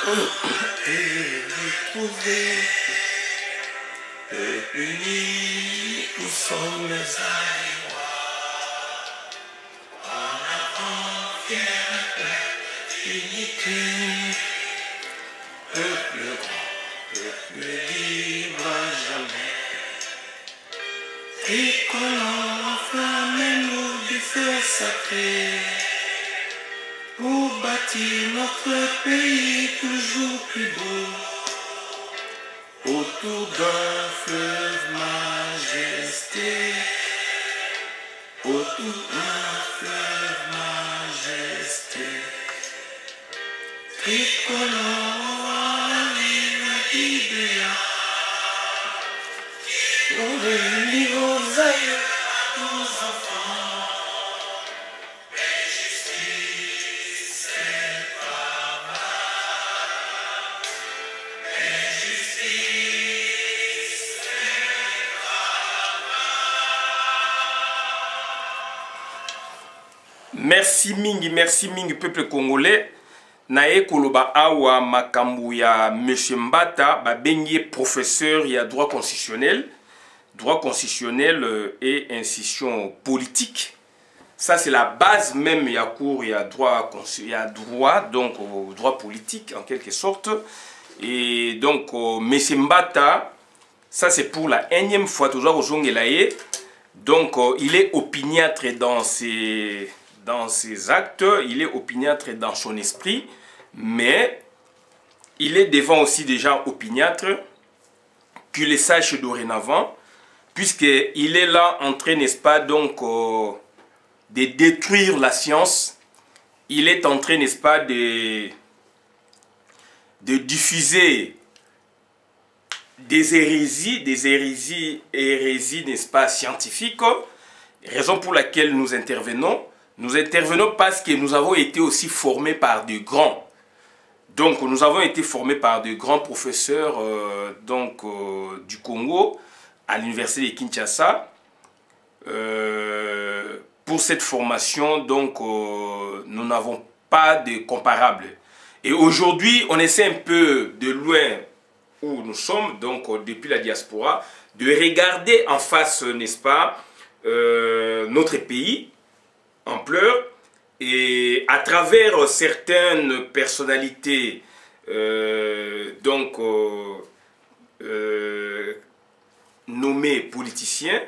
et retrouver. Unis, nous sommes aïwa. En avant, fier, unité. Peuple grand, peuple libre à jamais. Tricolore, enflammez-nous du feu sacré. Pour bâtir notre pays toujours plus beau. Autour d'un fleuve majesté, autour d'un fleuve majesté, tricolore arrive l'idéal, on réunit vos aïeux, nos enfants, et justice et travail, et justice. Merci mingi peuple congolais. Nae koloba awa makambu ya Monsieur Mbata babengi professeur ya droit constitutionnel. Droit constitutionnel et institution politique. Ça c'est la base même ya cours ya droit donc droit politique en quelque sorte. Et donc Monsieur Mbata, ça c'est pour la énième fois toujours au Zongelaye. Donc il est opiniâtre dans ses actes, il est opiniâtre dans son esprit, mais il est devant aussi déjà opiniâtre, qu'il le sache dorénavant, puisqu'il est là en train, n'est-ce pas, donc, de détruire la science. Il est en train, n'est-ce pas, de diffuser des hérésies, n'est-ce pas, scientifiques, raison pour laquelle nous intervenons. Nous intervenons parce que nous avons été aussi formés par de grands. Donc, nous avons été formés par de grands professeurs du Congo à l'université de Kinshasa. Pour cette formation, donc, nous n'avons pas de comparable. Et aujourd'hui, on essaie un peu de loin où nous sommes, donc depuis la diaspora, de regarder en face, n'est-ce pas, notre pays, en pleurs, et à travers certaines personnalités nommées politiciens,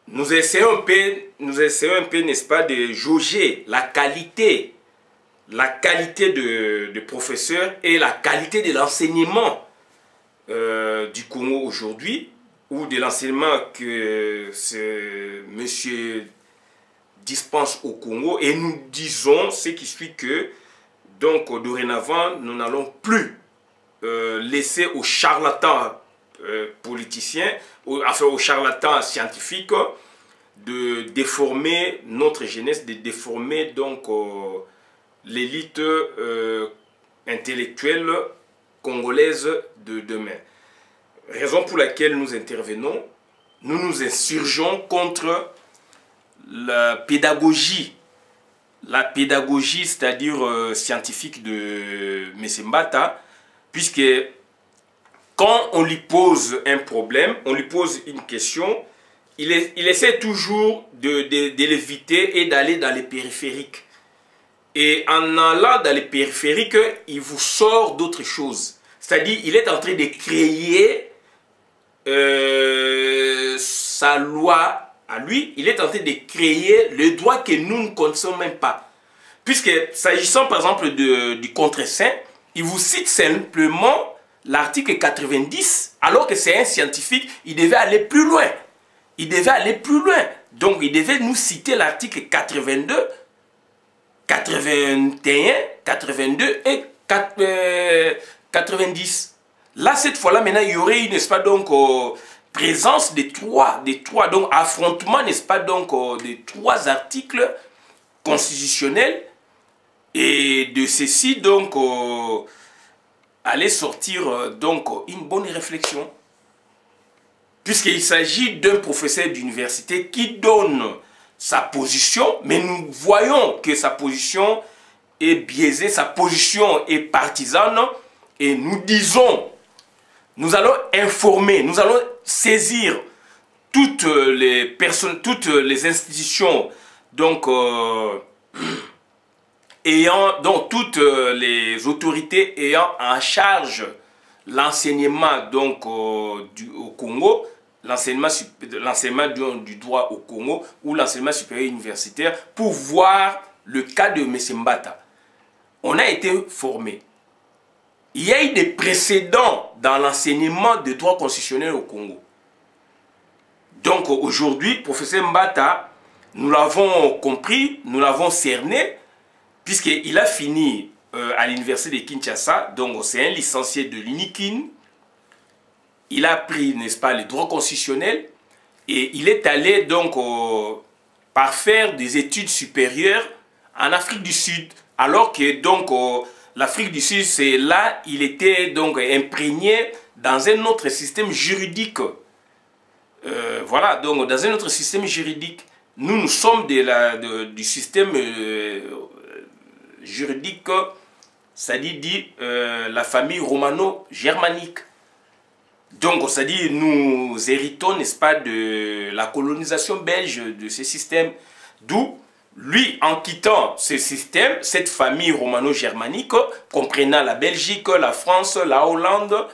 nous essayons un peu, n'est-ce pas, de jauger la qualité de professeurs et la qualité de l'enseignement du Congo aujourd'hui, ou de l'enseignement que ce monsieur dispense au Congo, et nous disons ce qui suit que donc dorénavant nous n'allons plus laisser aux charlatans politiciens, enfin aux charlatans scientifiques de déformer notre jeunesse, de déformer donc l'élite intellectuelle congolaise de demain. Raison pour laquelle nous intervenons, nous nous insurgeons contre la pédagogie c'est-à-dire scientifique de M. Mbata, puisque quand on lui pose un problème, on lui pose une question, il essaie toujours de l'éviter et d'aller dans les périphériques. Et en allant dans les périphériques, il vous sort d'autres choses. C'est-à-dire, il est en train de créer sa loi à lui, il est en train de créer le droit que nous ne connaissons même pas. Puisque, s'agissant par exemple du contre-saint, il vous cite simplement l'article 90, alors que c'est un scientifique, il devait aller plus loin. Il devait aller plus loin. Donc, il devait nous citer l'article 82, 81, 82 et 90. Là, cette fois-là, maintenant, il y aurait eu, n'est-ce pas, donc, présence des trois, donc, affrontement, n'est-ce pas, donc, des trois articles constitutionnels, et de ceci, donc, allait sortir, donc, une bonne réflexion. Puisqu'il s'agit d'un professeur d'université qui donne sa position, mais nous voyons que sa position et biaisé, sa position est partisane, et nous disons, nous allons informer, nous allons saisir toutes les personnes, toutes les institutions, donc toutes les autorités ayant en charge l'enseignement donc au Congo, l'enseignement du droit au Congo ou l'enseignement supérieur universitaire, pour voir le cas de M. Mbata. On a été formé. Il y a eu des précédents dans l'enseignement de droit constitutionnel au Congo. Donc aujourd'hui, professeur Mbata, nous l'avons compris, nous l'avons cerné, puisqu'il a fini à l'université de Kinshasa, donc c'est un licencié de l'UNIKIN. Il a appris, n'est-ce pas, le droit constitutionnel, et il est allé donc parfaire des études supérieures en Afrique du Sud, alors que donc l'Afrique du Sud, c'est là, il était donc imprégné dans un autre système juridique. Voilà, donc dans un autre système juridique. Nous sommes du système juridique, ça dit la famille romano-germanique. Donc, ça dit, nous héritons, n'est-ce pas, de la colonisation belge de ce système. D'où, lui, en quittant ce système, cette famille romano-germanique, comprenant la Belgique, la France, la Hollande,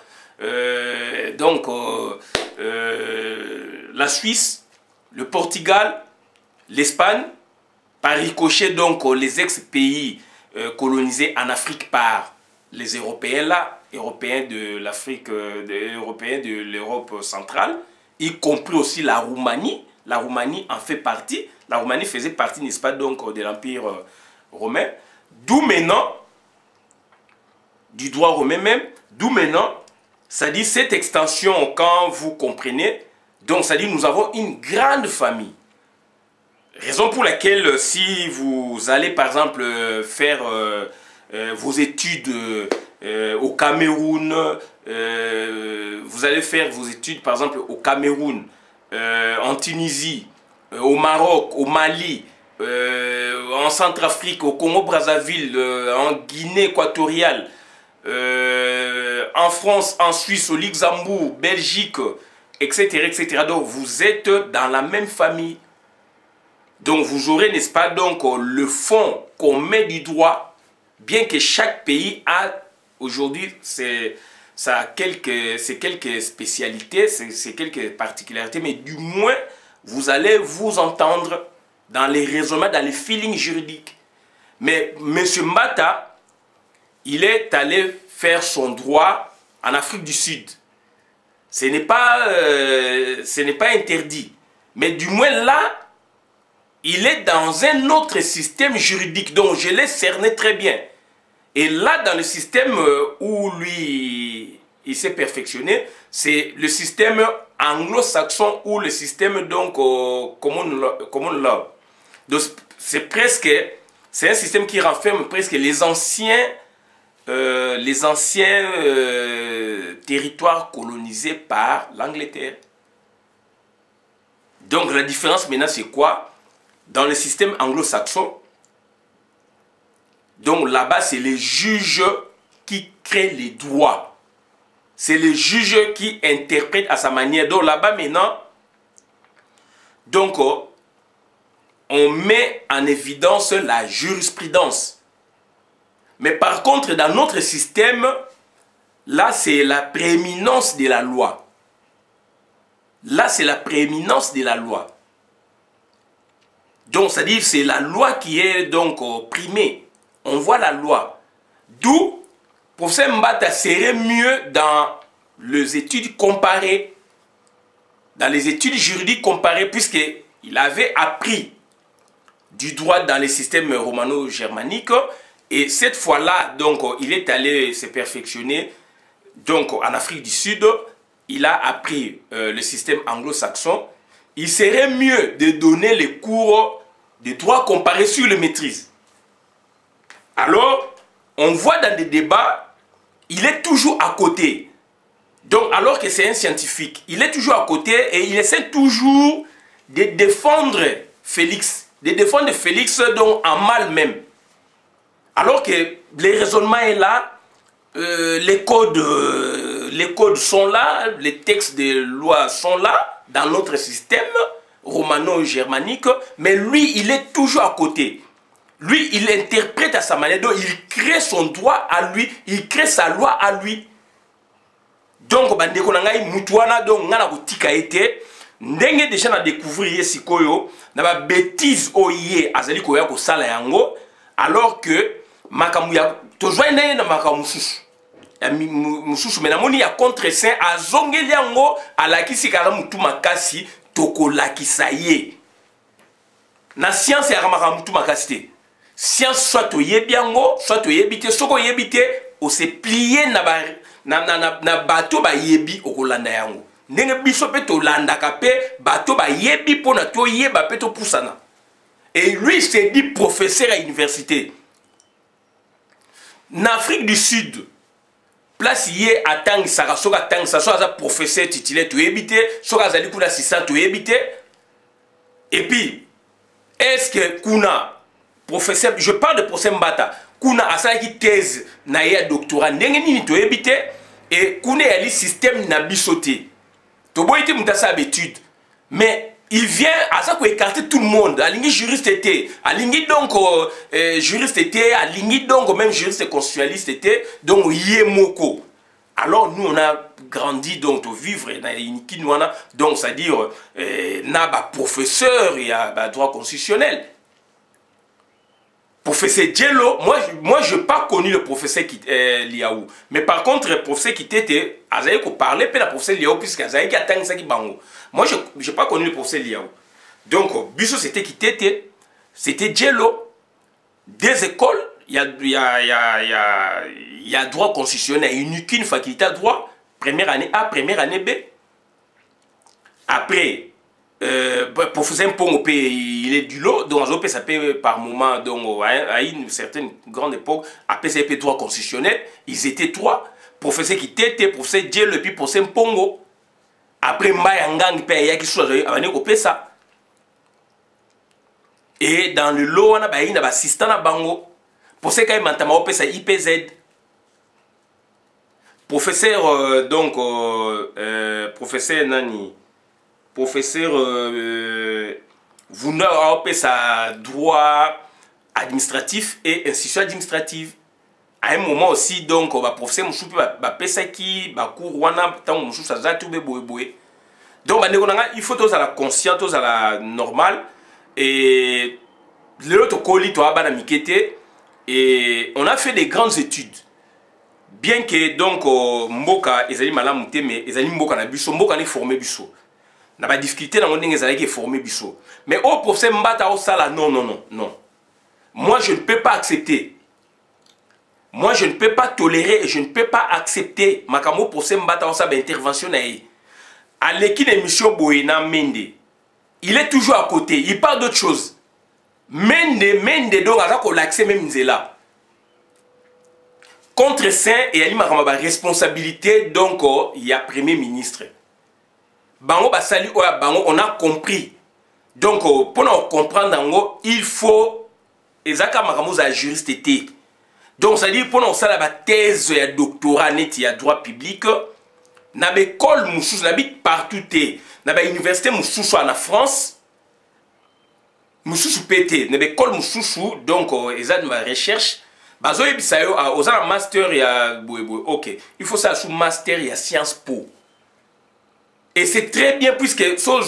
la Suisse, le Portugal, l'Espagne, par ricochet, donc, les ex-pays colonisés en Afrique par les Européens là, Européens de l'Afrique, Européens de l'Europe centrale, y compris aussi la Roumanie. La Roumanie en fait partie. La Roumanie faisait partie, n'est-ce pas, donc, de l'Empire romain. D'où maintenant, du droit romain même, d'où maintenant, ça dit cette extension, quand vous comprenez, donc ça dit nous avons une grande famille. Raison pour laquelle, si vous allez par exemple faire vos études au Cameroun, vous allez faire vos études par exemple au Cameroun, en Tunisie, au Maroc, au Mali, en Centrafrique, au Congo-Brazzaville, en Guinée équatoriale, en France, en Suisse, au Luxembourg, Belgique, etc., etc. Donc vous êtes dans la même famille. Donc vous aurez, n'est-ce pas, donc le fond qu'on met du droit, bien que chaque pays a aujourd'hui c'est quelques spécialités, c'est quelques particularités, mais du moins vous allez vous entendre dans les raisonnements, dans les feelings juridiques. Mais M. Mbata, il est allé faire son droit en Afrique du Sud. Ce n'est pas interdit, mais du moins là, il est dans un autre système juridique, donc je l'ai cerné très bien. Et là, dans le système où lui, il s'est perfectionné, c'est le système anglo-saxon ou le système donc common law. Donc c'est un système qui renferme presque les anciens territoires colonisés par l'Angleterre. Donc la différence maintenant c'est quoi? Dans le système anglo-saxon, donc là-bas, c'est les juges qui créent les droits. C'est les juges qui interprètent à sa manière. Donc là-bas, maintenant, donc, on met en évidence la jurisprudence. Mais par contre, dans notre système, là, c'est la prééminence de la loi. Là, c'est la prééminence de la loi. Donc, c'est-à-dire c'est la loi qui est donc primée. On voit la loi. D'où, professeur Mbata serait mieux dans les études comparées, dans les études juridiques comparées, puisqu'il avait appris du droit dans les systèmes romano-germaniques. Et cette fois-là, donc, il est allé se perfectionner donc, en Afrique du Sud. Il a appris le système anglo-saxon. Il serait mieux de donner les cours de droit comparé sur les maîtrises. Alors, on voit dans des débats, il est toujours à côté. Donc, alors que c'est un scientifique, il est toujours à côté et il essaie toujours de défendre Félix. De défendre Félix donc en mal même. Alors que les raisonnements est là, les codes sont là, les textes de loi sont là, dans notre système romano-germanique, mais lui, il est toujours à côté. Lui, il interprète à sa manière, donc il crée son droit à lui, il crée sa loi à lui. Donc, bandeko na ngai mutuana donc ngana kotika été ndenge déjà na découvrir sikoyo na ba bêtise oye azali koya ko sala yango alors que makambu ya tojoine na makambu mususu ya mususu mais na moni ya contre saint azongeli yango alakisi kala mutu makasi tokolakisa ye na science ya makambu mutu makasi te science soit toyebi yango soit toyebi te soko yebi te o se plier na bato ba yebi okolanda yango ndenge biso pe to landaka pe bato ba yebi pona to yeba pe to pusana et lui s'est dit professeur à l'université en Afrique du Sud place yé atang saka soka tang sa soka professeur titulaire to yebite soka zali kuna assistant to yebite et puis est-ce que kuna professeur je parle de professeur Mbata kuna asala ki thèse na ya doctorat ndenge nini to yebite et kuna ya li système na bisoté to boyite mutasa d'étude mais il vient à ça pour écarter tout le monde alingi juriste était alingi donc juriste était alingi donc même juriste constitutionnaliste était donc yemoko alors nous on a grandi donc to vivre na inikinoana donc c'est à dire na ba professeur il y a ba droit constitutionnel. Professeur Djello, moi je n'ai pas connu le professeur Liaou. Mais par contre, le professeur qui était, Azaï ko parlait, puis le professeur Liaou, puisque Azaï qui attend ça qui bango. Moi je n'ai pas connu le professeur Liaou. Donc, Busso c'était qui était, c'était Djello. Des écoles, il y a droit constitutionnel, il n'y a qu'une faculté à droit, première année A, première année B. Après, professeur Mpongo, il est du lot, donc ça peut par moment, donc à une certaine grande époque, après ça peut droit constitutionnel, ils étaient trois, professeur qui était, professeur Djello et puis professeur Mpongo. Après Mbayangang, il y a qui soit à ça. Et dans le lot, on a un assistant à Bango, professeur Kaï Mantama, on ça IPZ. Professeur, donc, professeur Nani. Professeur vous avez sa droit administratif et institution administrative. À un moment aussi, donc, professeur Moussoupi va pesaki, va courwana, tant Moussou ça zatu be boé. Donc, il faut tous à la conscience, tous à la normale. Et l'autre colis, toi, à mikete. Et on a fait des grandes études. Bien que, donc, Mboka, ezali malamute, mais ezali Mboka na biso, Mboka ni formé biso. Na ba difficulté dans mon dingue qui formé biso. Mais au professeur Mbata au sala non. Moi je ne peux pas accepter. Moi je ne peux pas tolérer et je ne peux pas accepter makamo professeur Mbata au sala intervention na yi. À l'équipe d'émission Boyena Mende. Il est toujours à côté, il parle d'autre chose. Mende donc à ko l'accès même nzela. Contre saint et ali makama ba responsabilité donc il y a premier ministre. Bango basali oya bango on a compris. Donc pour nous comprendre il faut ezaka makamuza ya juriste été. Donc ça dit pour nous ça la thèse ya doctorat net ya droit public na ba école mususu na bit partout té na ba université mususu en France mususu pété na ba école mususu donc eza de ma recherche bazo yebisa yo oza master ya boyeboy. OK, il faut ça sous master ya Sciences Po. Et c'est très bien puisque sont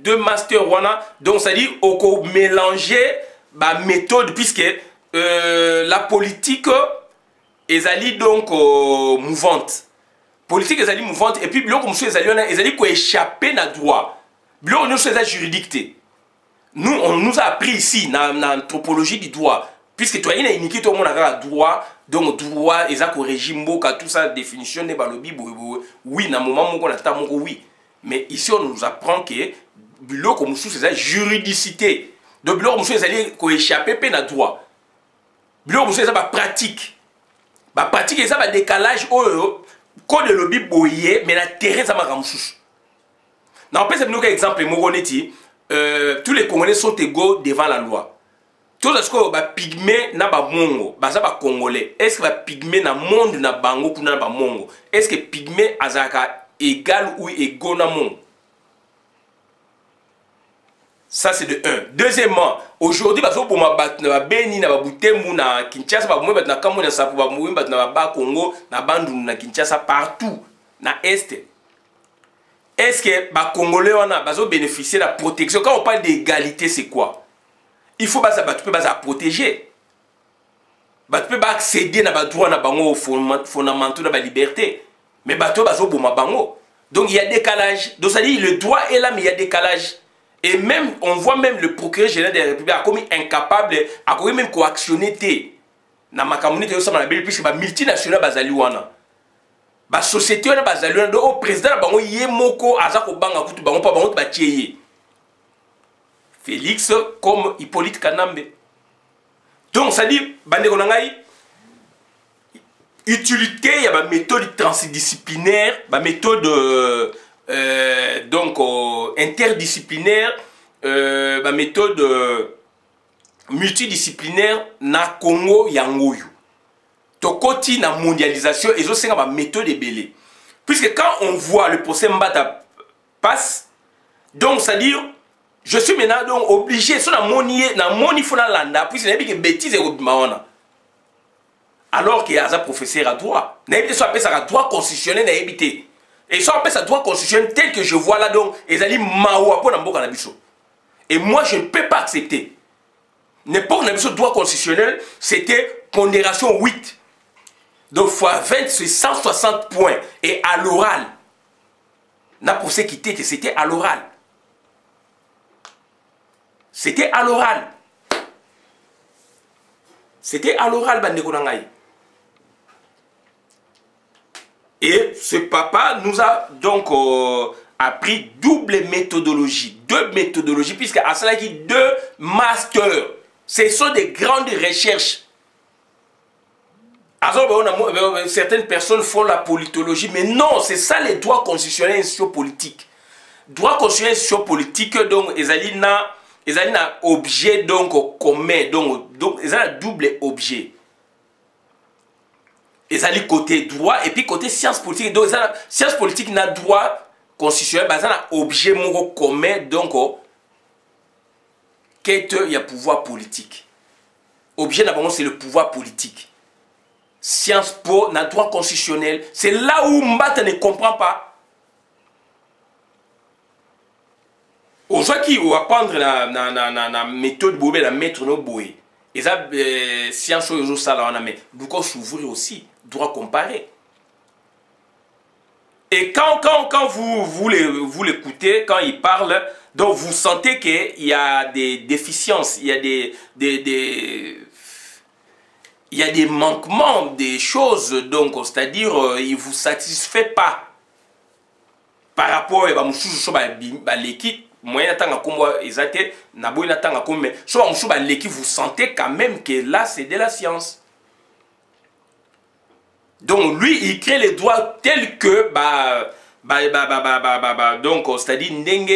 deux masters wana donc ça dit on mélanger ba méthode puisque la politique ezali donc mouvante. Politique ezali mouvante et puis biloko monsieur ezali ko échapper na droit. Biloko nous c'est juridique. Nous on nous a appris ici dans l'anthropologie du droit puisque toi il a indiqué tout le monde a droit donc droit ezako régime boka tout ça définition de balobi oui na moment moko na ta moko oui. Mais ici, on nous apprend que biloko musu c'est la juridicité. Donc biloko musu c'est ko échapper pe na droit. Biloko musu c'est ba pratique. Ba pratique c'est ba décalage au code lobby boyé mais la terrain ça m'a musu. Na on peut se donner exemple moko neti tous les Congolais sont égaux devant la loi. tout ce que ba pygmée na ba mongo baza ba congolais est-ce que ba pygmée na monde na bango kuna na ba mongo est-ce que pygmée azaka égal ou égaux na mongo? Ça c'est de un. Deuxièmement, aujourd'hui bazo pour ma bat na beni na babutembu na Kinshasa ba mwe na kamwe na sapo ba mwe na ba Congo na bandu na Kinshasa partout na est. Est-ce que ba congolais wana bazo bénéficier de la protection? Quand on parle d'égalité, c'est quoi? Il faut baza tu peux baza protéger. Ba tu peux pas accéder na ba droit na bango fondamentaux na ba liberté. Mais ba to bazo pour ma bango. Donc il y a décalage. Donc ça dit le droit est là mais il y a décalage. Et même, on voit même le procureur général de la République a commis incapable, a commis même coactionné na ma communauté puisque ba multinational bazali wana. Ba société wana bazali wana do président na bango yemoko azako banga kutu bango pa bango ba tieye. Félix comme Hippolyte Kanambe. Donc ça dit bande ko ngai utilité il y a ba méthode transdisciplinaire, ba méthode donc interdisciplinaire, ma méthode multidisciplinaire na Congo yangoyo. Tokoti na mondialisation et aussi ma méthode ebele. Puisque quand on voit le procès Mbata passe, donc c'est à dire je suis maintenant donc obligé sur la moni fona landa puisque n'a pas que bêtise et maona. Alors qu'il y a un professeur à droit, n'a pas soit ça à droit constitutionnel n'a évité. Et ça, ça droit constitutionnel tel que je vois là, donc, ils allaient maoua pour n'importe quel. Et moi, je ne peux pas accepter. N'importe quel droit constitutionnel, c'était pondération 8. Donc, fois 20, c'est 160 points. Et à l'oral, n'a pour ce qui était, c'était à l'oral. C'était à l'oral. C'était à l'oral, Bandekonangaï. Et ce papa nous a donc appris double méthodologie, deux méthodologies, puisque à cela qui deux masters. Ce sont des grandes recherches. Alors, certaines personnes font la politologie, mais non, c'est ça les droits constitutionnels et sociopolitiques. Droits constitutionnels et sociopolitiques, donc, ils ont un objet donc commun, donc ils ont un double objet. Et ça dit côté droit et puis côté science politique. Donc, science politique n'a droit constitutionnel, ça a un objet commun, donc, qu'il y a pouvoir politique. Objet d'abord, c'est le pouvoir politique. Science po n'a droit constitutionnel. C'est là où Mbata ne comprend pas. Aujourd'hui, on va prendre la méthode Boubé, la mettre nos bouées. Et ça, science au ça là on a mais beaucoup s'ouvrir aussi droit comparé. Et quand vous l'écoutez, quand il parle, donc vous sentez qu'il y a des déficiences, il y a des manquements, des choses, donc c'est-à-dire il ne vous satisfait pas par rapport à l'équipe. Moyen temps comme exacté na boy na temps comme mais soit l'équipe vous sentez quand même que là c'est de la science. Donc lui il crée les droits tels que donc c'est-à-dire ndenge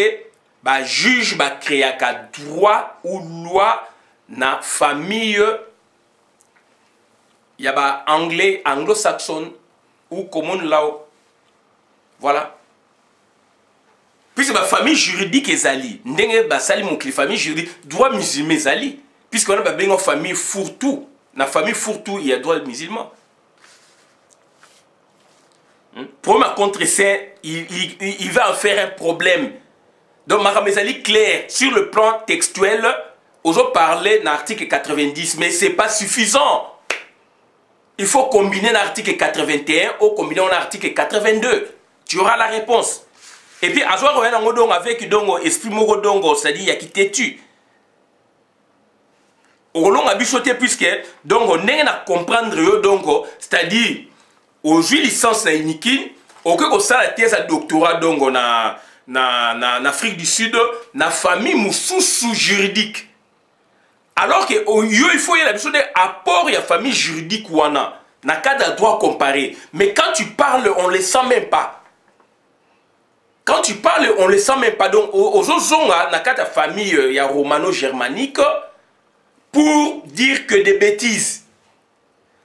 juge créer ka droit ou loi na famille il y a anglais anglo-saxon ou common law. Voilà. Puisque la famille juridique est zali, ndenge basali mon famille juridique droit musulman zali, puisqu'on a une famille fourre-tout, dans la famille fourre-tout il y a droit musulman. Pour ma contre c'est il va en faire un problème. Donc Maramezali clair sur le plan textuel, on parler dans l'article 90, mais c'est pas suffisant. Il faut combiner l'article 81 ou combiner l'article 82. Tu auras la réponse. Et puis, à ce moment-là, avec l'esprit morodongo, c'est-à-dire, il y a qui t'es-tu. Au long a bichoté, puisque, donc, on est à comprendre, donc, c'est-à-dire, au juge licence na inikin, au cas où ça, la thèse à doctorat, donc, en Afrique du Sud, na famille moussou juridique. Alors que, il faut y avoir des apports, il y a famille juridique ou na cadre de droit comparé. Mais quand tu parles, on ne les sent même pas. Quand tu parles, on ne le sent même pas. Donc, aux autres, dans la famille, il y a romano-germanique, pour dire que des bêtises.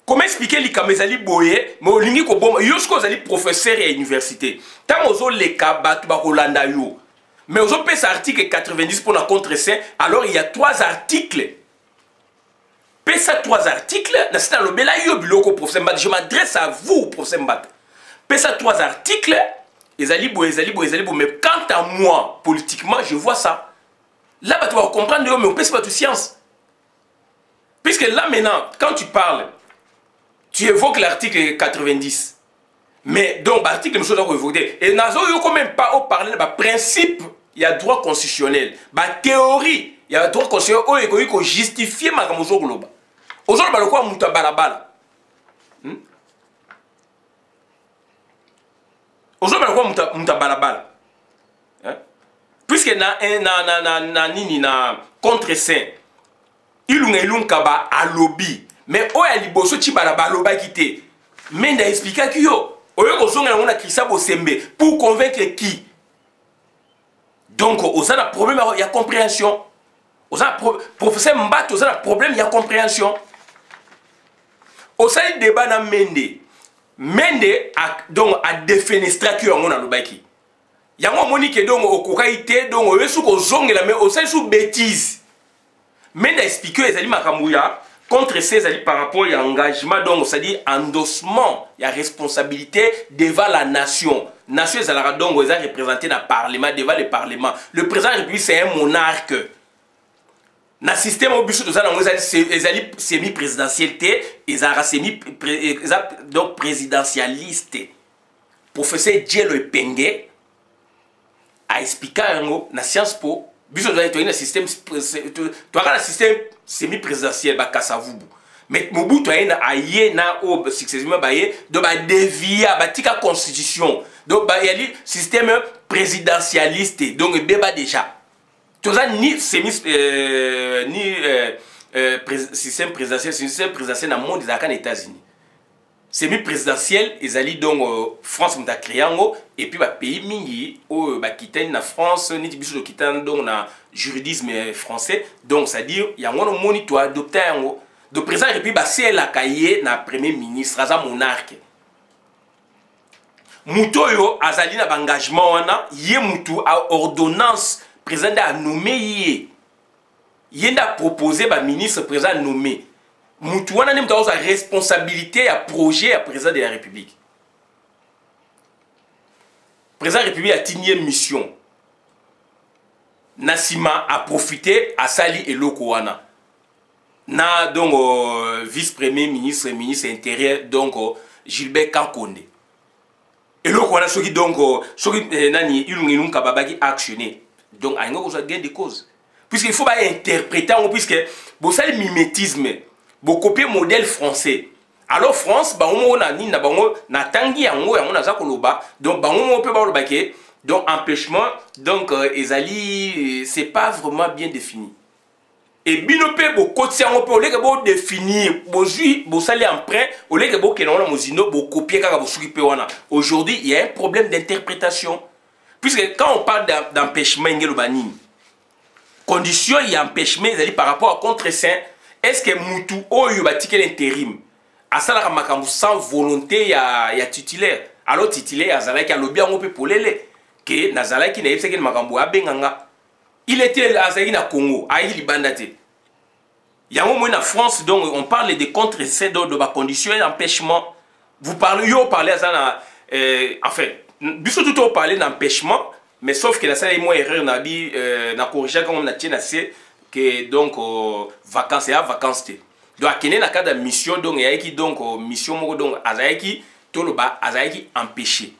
Comment expliquer les kamezali boye, mais olingi ko bomba, yosko zali professeur à l'université. Tant ozo les kabatu ba Rolanda yo. Mais ozo pèse article 90 pour la contre-saint, alors il y a 3 articles. Pèse 3 articles, na c'est le bela yo biloko professeur Mbata, je m'adresse à vous professeur Mbata. Pèse 3 articles, ezali boye, mais quant à moi, politiquement, je vois ça. Là, tu vas comprendre, mais on pèse pas de science. Puisque là maintenant, quand tu parles, tu évoques l'article 90. Mais donc, l'article, nous sommes évoquer. Et nous n'avons quand même pas parlé de principe, il y a droit constitutionnel. La théorie, il y a droit constitutionnel qui est justifié ma camouflage global. Aujourd'hui, le quoi mouta balabala. Aujourd'hui, le quoi mouta balabala. Puisque na contre-saint, il kaba à lobby. Mais où est liboso ti balabala quitté. Mais n'a expliqué que yo. Oyo kozonga on a Christa Bosembe pour convaincre qui. Donc on a un problème, il y a compréhension. On a professeur Mbata, on a un problème, il y a compréhension. On a un débat dans Mende. Mende a donc a défenestré que on a le baki. Yango monique donc au kokaité donc on sous kozongela mais on sait sous bêtise. Mende a expliqué les ali makamouya. Contre ces alliés par rapport à l'engagement, donc c'est-à-dire endossement, il y a responsabilité devant la nation. La nation, est donc représentée dans le Parlement, devant le Parlement. Le président de la République, c'est un monarque. Dans le système au but de ça, les alliés semi-présidentialité, ils sont donc présidentialistes. Professeur Djelo Penge a expliqué dans la science po. Biso doit être un système semi-présidentiel ba kasavubu. Mais Mobutu a aye na o successivement baye do ba dévier ba tika constitution. Donc ba yali système présidentialiste donc beba déjà. Toza ni semi système présidentiel dans le monde des États-Unis. Semi-présidentiel, ils allaient donc France m'a créé et puis pays mingi au quitter na France ni biso quitter donc na juridisme français donc c'est à dire il y a un moniteur adopté de président et puis c'est la cahier na premier ministre aza monarque mutoyo azali na engagement wana yé mutu a ordonnance président a nommé yenda proposé ba ministre président nommé. Moutouana n'a pas sa responsabilité à projet à président de la République. Le président de la République a tenu mission. Nassima a profité à Sali et Lokowana. Na donc vice-premier ministre, ministre intérieur donc Gilbert Kankonde. Et Lokowana ce qui donc ce qui nani ilungi kababaki actionné. Donc a une gain de cause. Puisqu'il faut pas interpréter puisque bon ça le mimétisme. Bon copier modèle français. Alors France, bah on a ni na bango na tangi yango yango na zakoloba. Donc bah on peut pas le baquer. Donc empêchement, donc ezali c'est pas vraiment bien défini. Et binope bo côté yango pe olé que bo définir, bo jui, bo sali emprunt, olé que bo kenon na mozino bo copier kaka bo suki pe wana. Aujourd'hui, il y a un problème d'interprétation. Puisque quand on parle d'empêchement ngelo banini. Condition il y a empêchement ezali par rapport à contre-saint. Est-ce que Moutou Oyo batike l'intérim a ça makambu sans volonté ya titulaire alors titulaire azalaki a lobby on peut polele que nazalaki na yebseki makambu abenganga il était azalaki na Congo ayi libandate yango mo na France donc on parle de contre-saint de ba condition d'empêchement vous parlez yo parler à ça na enfin biso tout on parler d'empêchement mais sauf que la salle est moins erreur na bi na corriger comme on a tient assez que donc vacances et à vacances donc à na cas de mission donc il donc mission moko donc azaiki toloba azaiki empêché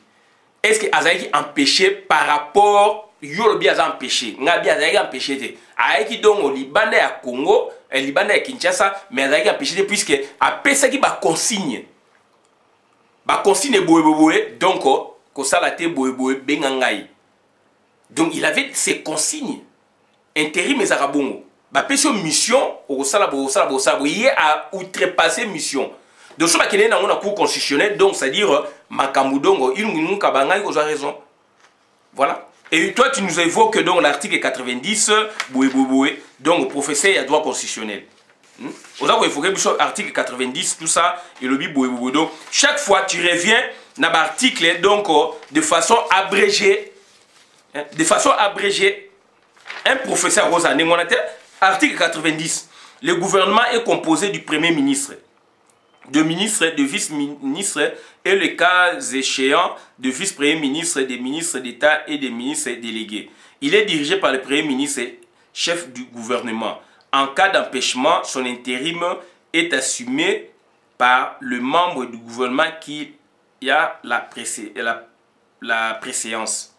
est-ce que azaiki empêché par rapport yolobi aza empêché ngabi azaiki empêché te azaiki donc au Liban et à Congo et Liban et Kinshasa mais azaiki empêché puisque apesa ki ba consigne boye donc ko sala te boye bengangai donc il avait ses consignes intérim et zarabongo ba pesio mission au sala bo il a outrepassé mission donc ce qui est dans la cour constitutionnelle donc c'est à dire makamudongo il nous kabanga il a raison voilà et toi tu nous évoques donc l'article 90 donc professeur il y a droit constitutionnel Vous avez évoqué l'article 90, tout ça, et le donc chaque fois tu reviens dans l'article donc de façon abrégée. De façon abrégée, un professeur Rosa Nengonate, article 90, le gouvernement est composé du premier ministre, de ministres, de vice-ministres et le cas échéant de vice-premier ministre, des ministres d'État et des ministres délégués. Il est dirigé par le premier ministre, chef du gouvernement. En cas d'empêchement, son intérim est assumé par le membre du gouvernement qui a la préséance.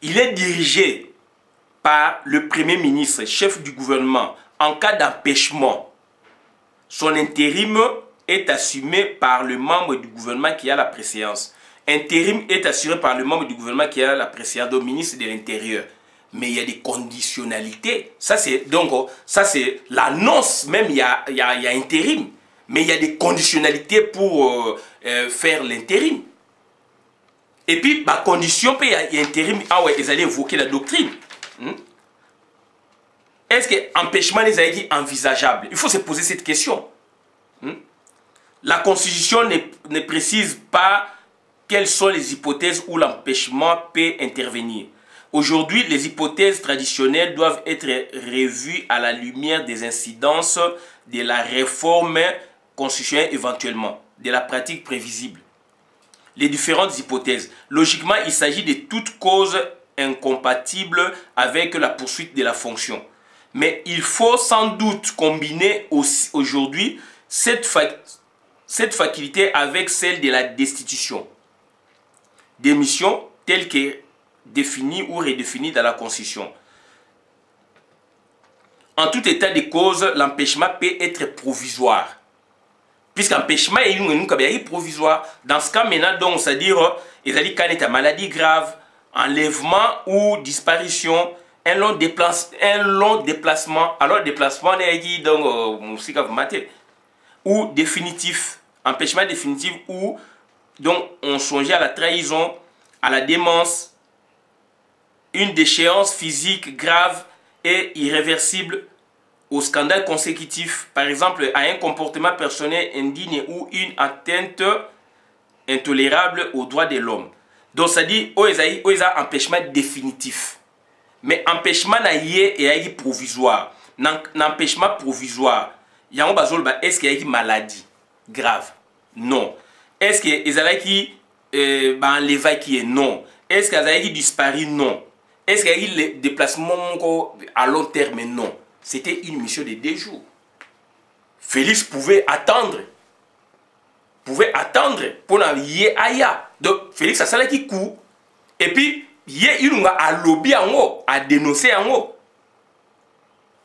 Il est dirigé par le premier ministre, chef du gouvernement. En cas d'empêchement, son intérim est assumé par le membre du gouvernement qui a la préséance. Intérim est assuré par le membre du gouvernement qui a la préséance, au ministre de l'Intérieur. Mais il y a des conditionnalités. Ça, c'est l'annonce, même, il y a intérim. Mais il y a des conditionnalités pour faire l'intérim. Et puis, par condition, il y a intérim. Ah ouais, ils allaient évoquer la doctrine. Est-ce que l'empêchement est envisageable? Il faut se poser cette question. La Constitution ne précise pas quelles sont les hypothèses où l'empêchement peut intervenir. Aujourd'hui, les hypothèses traditionnelles doivent être revues à la lumière des incidences de la réforme constitutionnelle éventuellement, de la pratique prévisible. Les différentes hypothèses. Logiquement, il s'agit de toute cause incompatible avec la poursuite de la fonction. Mais il faut sans doute combiner aujourd'hui cette faculté avec celle de la destitution. Des missions telles que définies ou redéfinies dans la Constitution. En tout état de cause, l'empêchement peut être provisoire. Puisqu'empêchement est provisoire. Dans ce cas, maintenant, c'est-à-dire, il y a une maladie grave, enlèvement ou disparition, un long déplacement. Alors, déplacement, ou définitif. Empêchement définitif ou donc on songeait à la trahison, à la démence, une déchéance physique grave et irréversible, au scandale consécutif, par exemple à un comportement personnel indigne ou une atteinte intolérable aux droits de l'homme. Donc ça dit, il y a un empêchement définitif. Mais empêchement est provisoire. L'empêchement provisoire, est-ce qu'il y a une maladie grave? Non. Est-ce qu'il y a une non. Est-ce qu'il y a une disparu? Non. Est-ce qu'il y a eu le déplacement à long terme? Non. C'était une mission de 2 jours. Félix pouvait attendre. Pour y aya. Donc Félix a ça qui coup. Et puis il a lobby à dénoncer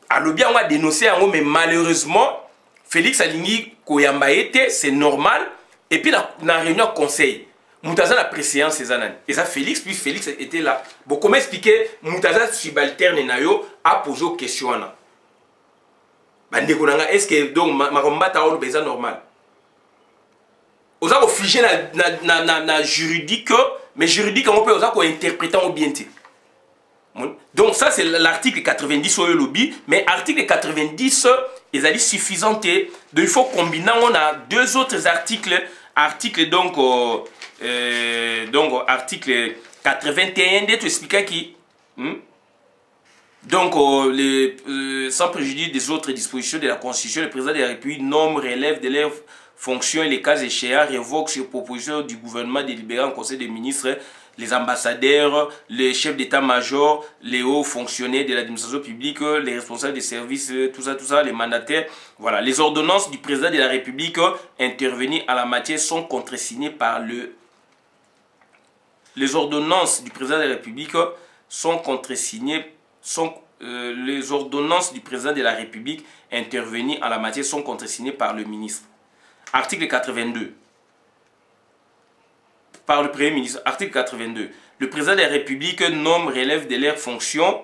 à dénoncer mais malheureusement Félix a dit que c'est normal. Et puis la réunion conseil. Moutaza la préséance ces années. Et ça Félix, puis Félix était là. Bon, comment expliquer Moutaza subalterne nayo a posé aux questions là. Est-ce que donc Marombata a besoin normal? Vous avez figé na juridique, mais juridique on peut interpréter au bien. Donc ça c'est l'article 90 au lobby, mais article 90 ils allaient suffisante. Donc il faut combiner, on a 2 autres articles, donc article 81 d'être expliqué qui donc sans préjudice des autres dispositions de la Constitution, le président de la République nomme, relève de leurs fonctions et les cas échéants révoque sur proposition du gouvernement délibéré en Conseil des ministres les ambassadeurs, les chefs d'état-major, les hauts fonctionnaires de l'administration publique, les responsables des services, tout ça, les mandataires. Voilà, les ordonnances du président de la République intervenues à la matière sont contresignées par le... Les ordonnances du président de la République sont contresignées, les ordonnances du président de la République intervenues à la matière sont contresignées par le ministre. Article 82. Par le Premier ministre, article 82. Le président de la République nomme, relève de leurs fonctions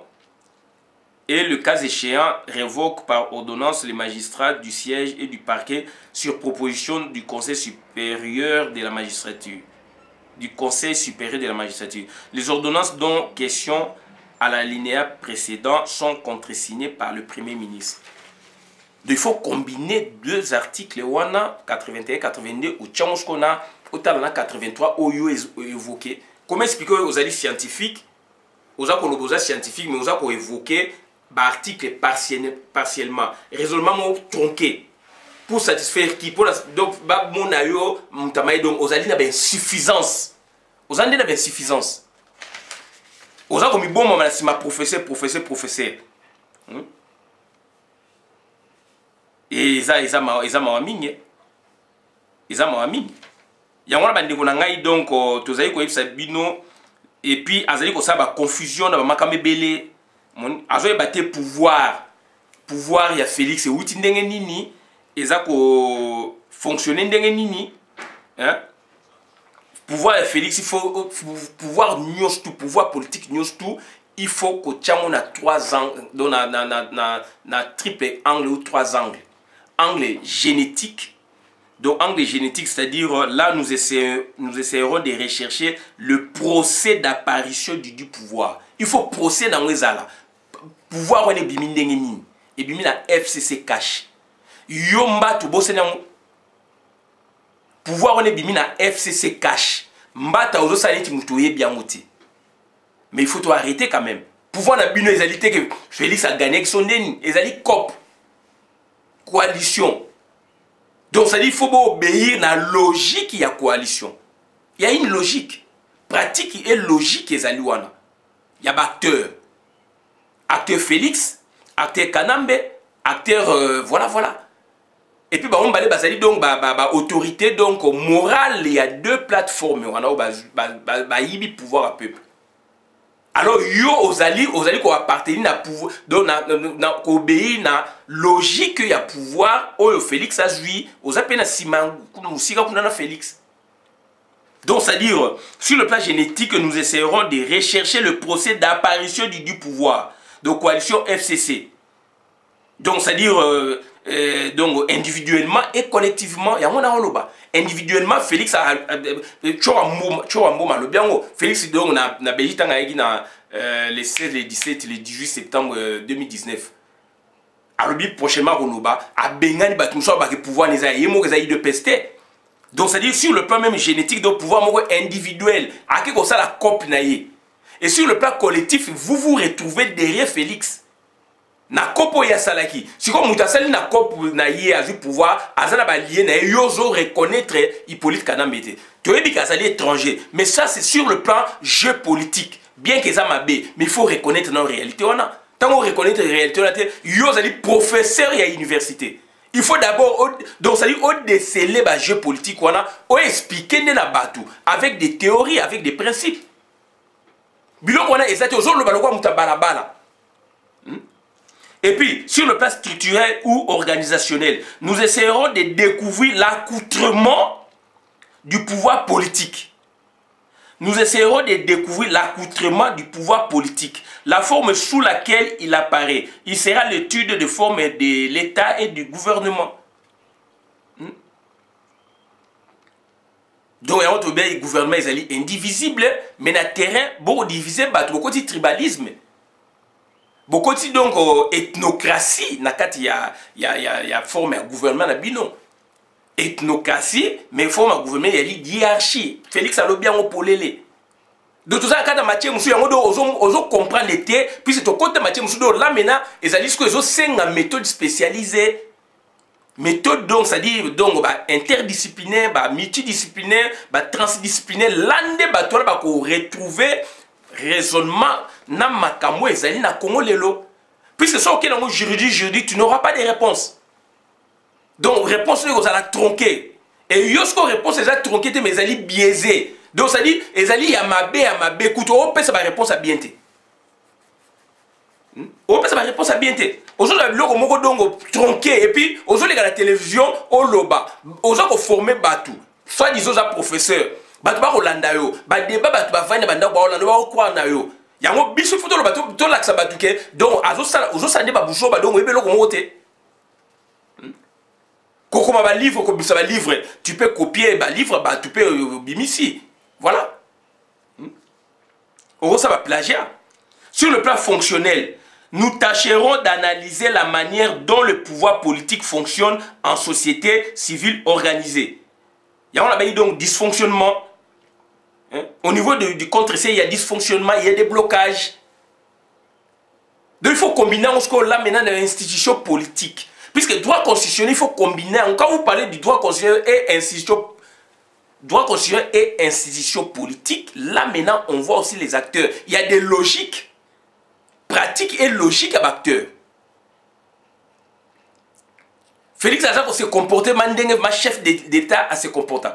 et le cas échéant révoque par ordonnance les magistrats du siège et du parquet sur proposition du Conseil supérieur de la magistrature. Les ordonnances dont question à l'alinéa précédent sont contresignées par le Premier ministre. il faut combiner deux articles wana 81 82 ou tchango kona otala na 83 oyo évoqué. Comment expliquer aux alliés scientifiques, aux alliés scientifiques, mais aux alliés évoquer par article partiellement, raisonnement tronqué pour satisfaire qui pour la, donc mon ayo mutamaï donc aux alliés n'avaient insuffisance, aux alliés n'avaient insuffisance, aux alliés comme bon maman c'est ma professeur. Et ils ont mingi, ils ont mingi. Yangwana bandeko na ngai donc tozali ko yebisa bino et puis azali ko saba confusion na makame belé azoye baté pouvoir ya Félix outi ndenge nini eza ko fonctionner ndenge nini hein pouvoir ya Félix il faut pouvoir nyos tout pouvoir politique nyos tout il faut que tchango na 3 angles donc na triple angle ou 3 angles angle génétique. Donc, angle génétique, c'est-à-dire, là, nous essayerons de rechercher le procès d'apparition du pouvoir. Il faut procès dans les ala. Pouvoir, on est bimindengeni. Et bimina FCC cache. Yomba tu bosse na pouvoir, on est bimina FCC cache. Mbata ozo saliti mutoye bien moti. Mais il faut tout arrêter quand même. Pouvoir na bino ezalité que Félix a gagné avec son deni. Ezali COP. Coalition. Donc, ça dit qu'il faut obéir à la logique de la coalition. Il y a une logique. Pratique et logique. Il y a acteurs. Acteur Félix, acteur Kanambe, acteur... voilà. Et puis, on va dire donc autorité donc, morale. Il y a 2 plateformes. On a pouvoir à peuple. Alors, aux alliés qui appartiennent à pouvoir, donc, obéir à la logique qu'il y a pouvoir, Félix a joué, aux appels à Simon, Félix. Donc, c'est-à-dire, sur le plan génétique, nous essayerons de rechercher le procès d'apparition du pouvoir, de coalition FCC. Donc, c'est-à-dire, donc, individuellement et collectivement, il y a un oloba. Individuellement, Félix a Félix donc na Belgique les 16, les 17, les 18 septembre 2019. Alors prochainement oloba a bengani batumso ba pouvoir les a yemo les de pester. Donc c'est-à-dire sur le plan même génétique de pouvoir individuel, à que ça la COP naie. Et sur le plan collectif, vous vous retrouvez derrière Félix. Na kopo ya salaki si comme mutasali na kopo na ye azu pouvoir azana ba lié na yozo reconnaître Hippolyte Kanambete to yebi kasali étranger mais ça c'est sur le plan jeu politique bien que ça mabé mais il faut reconnaître nos réalités on a tant on reconnaître la réalité on a yozo ali professeur ya université il faut d'abord donc ça dit au déceler ba jeu politique on a o expliquer na batu avec des théories avec des principes biloko on a ezati ozo lo baloko mutabala. Et puis, sur le plan structurel ou organisationnel, nous essayerons de découvrir l'accoutrement du pouvoir politique. Nous essayerons de découvrir l'accoutrement du pouvoir politique, la forme sous laquelle il apparaît. Il sera l'étude de forme de l'État et du gouvernement. Donc, le gouvernement est indivisible, mais dans le terrain, beaucoup divisé, beaucoup de tribalisme. Beaucoup de donc ethnocratie, il y a forme de gouvernement na bino. Ethnocratie, mais forme de gouvernement, il y a une hiérarchie. Félix a le bien au polélé. De tout ça, quand on matière, on comprend l'été, puis c'est au côté de matière, là maintenant, ils ont dit que c'est une méthode spécialisée. Méthode donc, c'est-à-dire donc interdisciplinaire, multidisciplinaire, transdisciplinaire, l'année, on retrouver raisonnement na makambo ezali na Congo lelo puisque ça auquel on juridique tu n'auras pas de réponse donc réponse les la tronquer et yosko réponse les a tronquer mais ezali biaisé donc ça dit ezali ya mabe kuto on peut ça réponse à bien té on peut ça réponse à bien té aujourd'hui la biloko moko dongo tronquer et puis aujourd'hui la télévision au loba aujourd'hui former batu soit disons à professeur batu ba kolanda yo ba débat batu ba vanda banda ba olanda ba okwa na yo yango biso foto lo batu to laksa batu ke donc azo sala ba boucho ba donc ebelo ko moté kokoma ba livre ko bisa ba livre tu peux copier ba livre ba tu peux bimisi voilà on ça va plagiat sur le plan fonctionnel nous tâcherons d'analyser la manière dont le pouvoir politique fonctionne en société civile organisée. Il y a donc dysfonctionnement. Hein? Au niveau du contre-C, il y a dysfonctionnement, il y a des blocages. Donc il faut combiner là maintenant dans l'institution politique. Puisque droit constitutionnel, il faut combiner. Quand vous parlez du droit constitutionnel et institution politique, là maintenant on voit aussi les acteurs. Il y a des logiques pratiques et logiques à acteurs. Félix Azako s'est comporté, ma chef d'État a se comporté.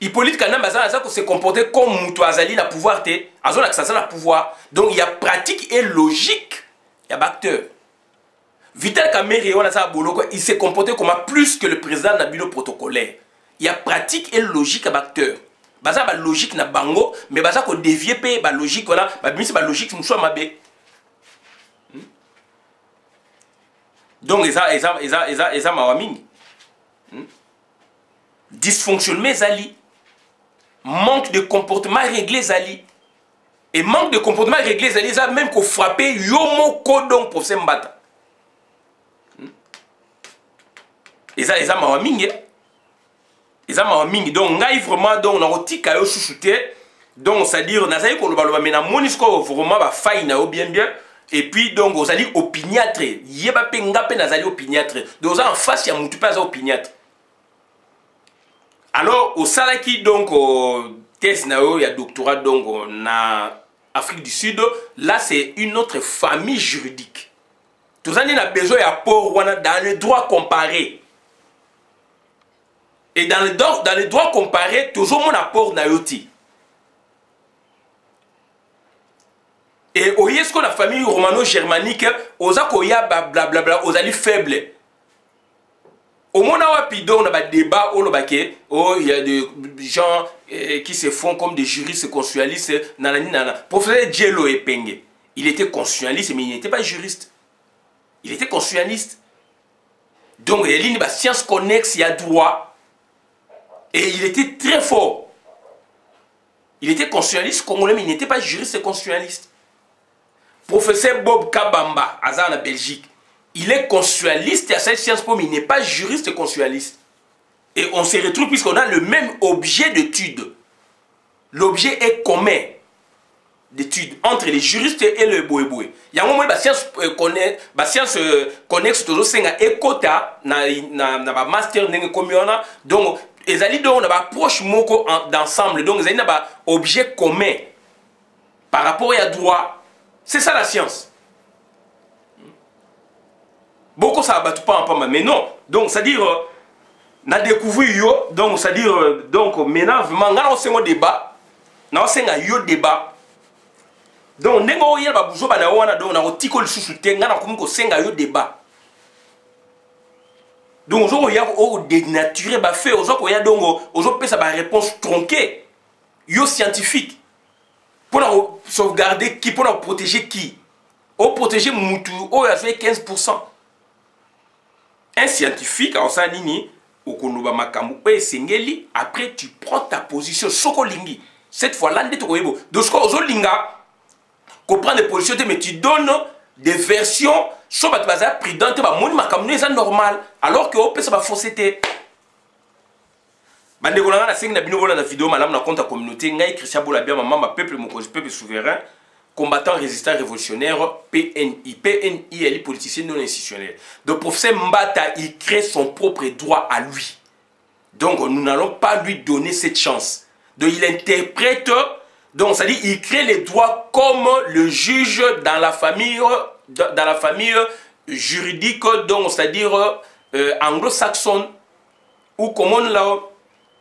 Hippolyte Kanam Azako s'est comporté comme Moutou Azali na pouvoir te, Azon a la pouvoir. Donc il y a pratique et logique, il y a acteurs. Vital Kamerhe il s'est comporté comme plus que le président Nabilo protocolaire. Il y a pratique et logique à acteurs. Baza ba logique na bango, mais baza ko dévier pe ba logique ona, ba bimisi ba logique mousso mabe. Donc eza mawamini. Dysfonctionnement zali. Manque de comportement réglé zali. Et manque de comportement réglé zali, ça même qu'on frapper yomo kodon pour s'embata. Eza mawamini. Eza mawamini. Donc ngai vraiment donc na otika yo chouchouté. Donc c'est-à-dire nazali ko loba mais na monisco vraiment ba faille na bien. Et puis donc vous allez opiniâtre. Yeba pe ngape nazali opiniâtre. Donc en face ya mutu pas opiniâtre. Alors au salaki donc thèse na yo ya doctorat donc na Afrique du Sud, là c'est une autre famille juridique. Tout ça n'a besoin ya pour dans le droit comparé. Et dans le droit comparé, toujours mon apport na yoti. Et au est-ce que la famille romano-germanique, aux akoya blablabla, aux alliés faibles. Au moment où on a des débats, il y a des gens qui se font comme des juristes constitutionnalistes. Professeur Djelo Epenge, il était constitutionnaliste, mais il n'était pas juriste. Il était constitutionnaliste. Donc, il y a une science connexe, il y a droit. Et il était très fort. Il était constitutionnaliste congolais, mais il n'était pas juriste constitutionnaliste. Professeur Bob Kabamba, Azar en Belgique, il est constitutionnaliste à cette science pour, mais il n'est pas juriste constitutionnaliste. Et on se retrouve puisqu'on a le même objet d'étude. L'objet est commun d'étude entre les juristes et le boé-boé. Il y a un moment où la science connexe toujours senga ekota na master nenge komiona donc ezali donc na approche moko d'ensemble donc ezali na objet commun par rapport à droit. C'est ça la science. Beaucoup ça va pas en pas mais non. Donc c'est-à-dire na découvrir yo donc c'est-à-dire donc maintenant vraiment on sait un débat. Na on sait un débat. Donc nengo yel ba buzo ba na wana donc na otiko lisusu te ngana komiko senga yo débat. Donc on ya o dénaturer ba fait ozo ko ya donc ozo pesa ba réponse tronquée. Yo scientifique. Pour sauvegarder qui, pour protéger qui? Pour protéger Moutou, il a fait 15%. Un scientifique, en Sanini, au Konoba Makamu, après tu prends ta position, Sokolingi. Cette fois-là, tu es bon. Donc, ce linga, comprend des positions, mais tu donnes des versions, soit tu vas être prudent, tu vas c'est normal, alors que ça va fausseté. Bande kolanga na sengi na bino na vidéo malamu na compte communauté ngai Christian Bolabia maman peuple mokozi peuple souverain combattant résistant révolutionnaire PNI elle politicien non institutionnel. Donc professeur Mbata il crée son propre droit à lui. Donc nous n'allons pas lui donner cette chance. Donc il interprète donc ça dit il crée les droits comme le juge dans la famille juridique donc c'est-à-dire anglo-saxonne ou common law.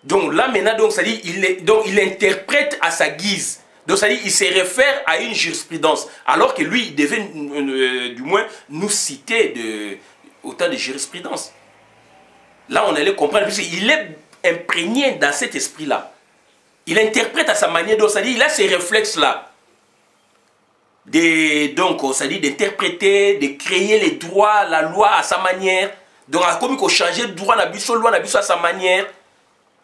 Donc là maintenant, donc, ça dit, il interprète à sa guise. Donc ça dit, il se réfère à une jurisprudence. Alors que lui, il devait du moins nous citer autant de jurisprudence. Là, on allait comprendre, puisqu'il est imprégné dans cet esprit-là. Il interprète à sa manière, donc ça dit, il a ces réflexes-là. Donc, ça dit d'interpréter, de créer les droits, la loi à sa manière. Donc, comme il faut changer le droit, loi à sa manière.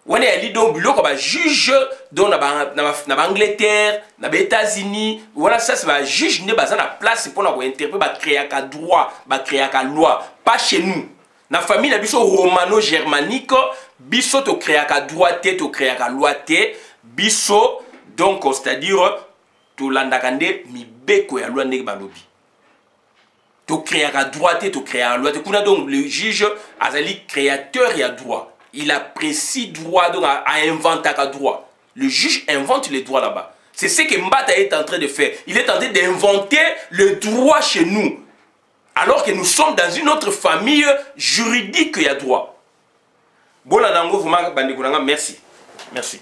On est allé donc biloko ba juge dans na Angleterre, na États-Unis, voilà ça c'est ba juge ne baza na place pour na ko interpréter ba créer ka droit, ba créer ka loi, pas chez nous. Na famille na biso romano-germanique, biso to créer ka droit té, to créer ka loi té, biso donc c'est-à-dire to landakande mibeko ya loi ndenge balobi. To créer ka droit té, to créer ka loi té. Kuna donc le juge azali créateur ya droit. Il apprécie droit, donc à inventer un droit. Le juge invente les droits là-bas. C'est ce que Mbata est en train de faire. Il est en train d'inventer le droit chez nous. Alors que nous sommes dans une autre famille juridique qui a droit. Bon, merci. Merci.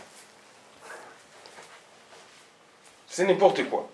C'est n'importe quoi.